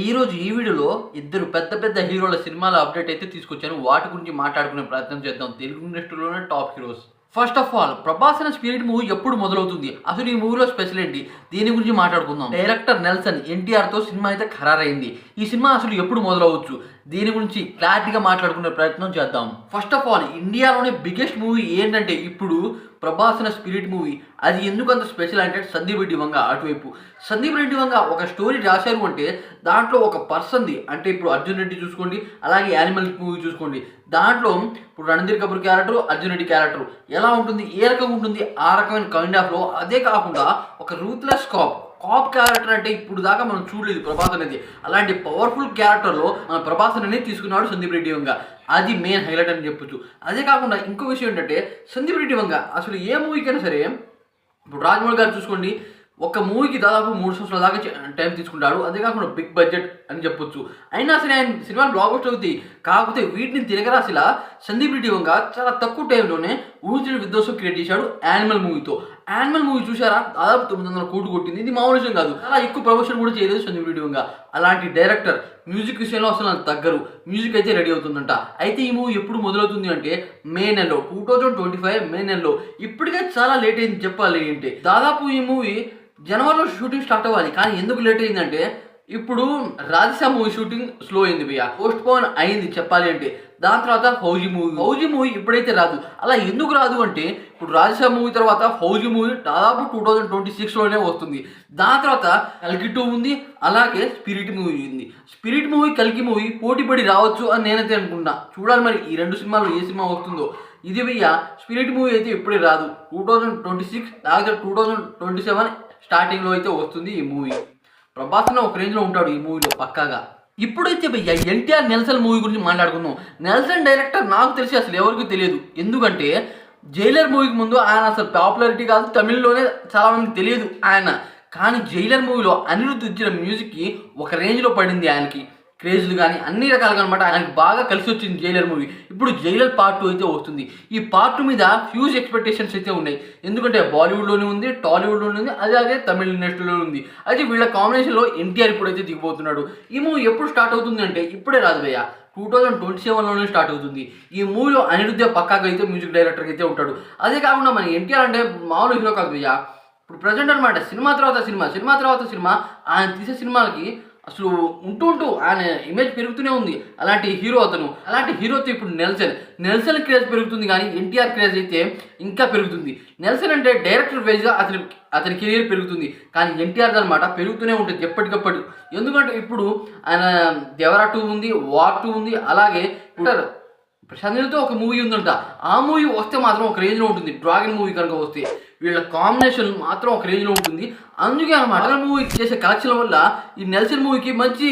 ఈ వీడియోలో ఇద్దరు పెద్ద పెద్ద హీరోల సినిమాల అప్డేట్ అయితే తీసుకొచ్చాను. వాటి గురించి మాట్లాడుకునే ప్రయత్నం చేద్దాం. తెలుగు ఇండస్ట్రీలోనే top heroes. First of all, Prabhas అనే స్పిరిట్ మూవీ ఎప్పుడు మొదలవుతుంది? అసలు ఈ మూవీలో స్పెషల్ ఏంటి? దీని గురించి మాట్లాడుకుందాం. డైరెక్టర్ నెల్సన్ ఎన్టీఆర్తో సినిమా అయితే ఖరారైంది. ఈ సినిమా అసలు ఎప్పుడు మొదలవచ్చు? దీని గురించి క్లారిటీగా మాట్లాడుకునే ప్రయత్నం చేద్దాం. ఫస్ట్ ఆఫ్ ఆల్, ఇండియాలోనే బిగ్గెస్ట్ మూవీ ఏంటంటే ఇప్పుడు ప్రభాస్ అనే స్పిరిట్ మూవీ. అది ఎందుకంత స్పెషల్ అంటే సందీప్ రెడ్డి వంగ అటువైపు. సందీప్ రెడ్డి వంగ ఒక స్టోరీ రాశారు అంటే దాంట్లో ఒక పర్సన్ది, అంటే ఇప్పుడు అర్జున్ రెడ్డి చూసుకోండి, అలాగే యానిమల్ మూవీ చూసుకోండి. దాంట్లో ఇప్పుడు రణధీర్ కపూర్ క్యారెక్టర్, అర్జున్ రెడ్డి క్యారెక్టర్ ఎలా ఉంటుంది, ఏ రకంగా ఉంటుంది, ఆ రకమైన కైండ్ ఆఫ్లో. అదే కాకుండా ఒక రూత్లెస్ కాప్ క్యారెక్టర్ అంటే ఇప్పుడు దాకా మనం చూడలేదు ప్రభాస్ అనేది. అలాంటి పవర్ఫుల్ క్యారెక్టర్లో మన ప్రభాస్ అనేది తీసుకున్నాడు సందీప్ రెడ్డి వంగ. అది మెయిన్ హైలైట్ అని చెప్పొచ్చు. అదే కాకుండా ఇంకో విషయం ఏంటంటే సందీప్ రెడ్డి వంగ అసలు ఏ మూవీకైనా సరే, ఇప్పుడు రాజమౌళి గారు చూసుకోండి, ఒక మూవీకి దాదాపు 3 సంవత్సరాల దాకా టైం తీసుకుంటాడు. అదే కాకుండా బిగ్ బడ్జెట్ అని చెప్పొచ్చు. అయినా సరే ఆయన సినిమాలు బ్లాక్ బస్టర్ అవుతాయి. కాకపోతే వీటిని తిరగరాసిలా సందీప్ రెడ్డి వంగ చాలా తక్కువ టైంలోనే ఊహించిన విధ్వంసం క్రియేట్ చేశాడు యానిమల్ మూవీతో. యానిమల్ మూవీ చూసారా, దాదాపు 900 కోట్లు కొట్టింది. ఇది మామూలు విషయం కాదు. చాలా ఎక్కువ ప్రమోషన్ కూడా చేయలేదు సందీప్ రెడ్డి వంగ. అలాంటి డైరెక్టర్ మ్యూజిక్ విషయంలో అసలు నాకు తగ్గరు. మ్యూజిక్ అయితే రెడీ అవుతుందంట. అయితే ఈ మూవీ ఎప్పుడు మొదలవుతుంది అంటే మే నెలలో, 2025 మే నెలలో. ఇప్పటికే చాలా లేట్ అయింది చెప్పాలి అంటే. దాదాపు ఈ మూవీ జనవరిలో షూటింగ్ స్టార్ట్ అవ్వాలి, కానీ ఎందుకు లేట్ అయిందంటే ఇప్పుడు రాజసా మూవీ షూటింగ్ స్లో అయింది భయ్య, పోస్ట్ పోన్ అయింది చెప్పాలి అంటే. దాని తర్వాత ఫౌజీ మూవీ ఇప్పుడైతే రాదు. అలా ఎందుకు రాదు అంటే ఇప్పుడు రాజసా మూవీ తర్వాత ఫౌజీ మూవీ దాదాపు 2026లోనే వస్తుంది. దాని తర్వాత కల్కి 2 ఉంది, అలాగే స్పిరిట్ మూవీ ఉంది. స్పిరిట్ మూవీ కల్కి మూవీ పోటీ పడి రావచ్చు అని నేనైతే అనుకుంటున్నా. చూడాలి మరి ఈ 2 సినిమాల్లో ఏ సినిమా వస్తుందో. ఇది భయ్య స్పిరిట్ మూవీ అయితే ఇప్పుడే రాదు, 2026 లేకపోతే 2027 స్టార్టింగ్లో అయితే వస్తుంది ఈ మూవీ. ప్రభాస్ అన్న ఒక రేంజ్లో ఉంటాడు ఈ మూవీలో పక్కాగా. ఇప్పుడైతే భయ్య ఎన్టీఆర్ నెల్సన్ మూవీ గురించి మాట్లాడుకుందాం. నెల్సన్ డైరెక్టర్ నాకు తెలిసి అసలు ఎవరికి తెలియదు. ఎందుకంటే జైలర్ మూవీకి ముందు ఆయన అసలు పాపులారిటీ కాదు, తమిళ్లోనే చాలామందికి తెలియదు ఆయన. కానీ జైలర్ మూవీలో అనిరుద్ధ్ ఇచ్చిన మ్యూజిక్కి ఒక రేంజ్లో పడింది ఆయనకి. క్రేజ్లు కానీ అన్ని రకాలుగా అనమాట ఆయనకి బాగా కలిసి వచ్చింది జైలర్ మూవీ. ఇప్పుడు జైలర్ పార్ట్ 2 అయితే వస్తుంది. ఈ పార్ట్ 2 మీద హ్యూజ్ ఎక్స్పెక్టేషన్స్ అయితే ఉన్నాయి. ఎందుకంటే బాలీవుడ్లోనే ఉంది, టాలీవుడ్లోనే ఉంది, అలాగే తమిళ ఇండస్ట్రీలో ఉంది. అయితే వీళ్ళ కాంబినేషన్లో ఎన్టీఆర్ ఇప్పుడైతే దిగిపోతున్నాడు. ఈ మూవీ ఎప్పుడు స్టార్ట్ అవుతుంది అంటే ఇప్పుడే రాదు భయ్య, 2027లోనే స్టార్ట్ అవుతుంది. ఈ మూవీలో అనిరుద్ధ పక్కాగా అయితే మ్యూజిక్ డైరెక్టర్ అయితే ఉంటాడు. అదే కాకుండా మన ఎన్టీఆర్ అంటే మామూలు హీరో కాదు భయ్య. ఇప్పుడు ప్రజెంట్ అనమాట సినిమా తర్వాత సినిమా ఆయన తీసే సినిమాలకి అసలు ఉంటూ ఆయన ఇమేజ్ పెరుగుతూనే ఉంది. అలాంటి హీరో అతను. అలాంటి హీరోతో ఇప్పుడు నెల్సన్ క్రేజ్ పెరుగుతుంది, కానీ ఎన్టీఆర్ క్రేజ్ అయితే ఇంకా పెరుగుతుంది. నెల్సన్ అంటే డైరెక్టర్ వైజ్గా అతని కెరీర్ పెరుగుతుంది, కానీ ఎన్టీఆర్ అనమాట పెరుగుతూనే ఉంటుంది ఎప్పటికప్పుడు. ఎందుకంటే ఇప్పుడు ఆయన దేవరా 2 ఉంది, వార్ 2 ఉంది, అలాగే ప్రశాంత్తో ఒక మూవీ ఉందంట. ఆ మూవీ వస్తే మాత్రం ఒక రేంజ్లో ఉంటుంది. డ్రాగన్ మూవీ కనుక వస్తే వీళ్ళ కాంబినేషన్ మాత్రం ఒక రేంజ్లో ఉంటుంది. అందుకే అన్నమాట మూవీ చేసే కలెక్షన్ వల్ల ఈ నెల్సన్ మూవీకి మంచి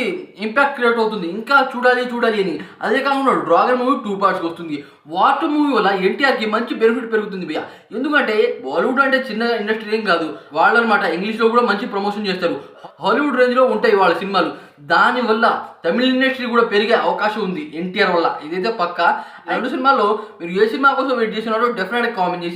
ఇంపాక్ట్ క్రియేట్ అవుతుంది. ఇంకా చూడాలి అని. అదే కాకుండా డ్రాగన్ మూవీ 2 పార్ట్స్కి వస్తుంది. వార్ 2 మూవీ వల్ల ఎన్టీఆర్కి మంచి బెనిఫిట్ పెరుగుతుంది భయ్య. ఎందుకంటే బాలీవుడ్ అంటే చిన్న ఇండస్ట్రీ ఏం కాదు, వాళ్ళు అనమాట ఇంగ్లీష్లో కూడా మంచి ప్రమోషన్ చేస్తారు. హాలీవుడ్ రేంజ్లో ఉంటాయి వాళ్ళ సినిమాలు. దానివల్ల తమిళ ఇండస్ట్రీ కూడా పెరిగే అవకాశం ఉంది ఎన్టీఆర్ వల్ల. ఇదైతే పక్కా. 2 సినిమాల్లో మీరు ఏ సినిమా కోసం వెయిట్ చేసినారో డెఫినెట్గా కామెంట్ చేసి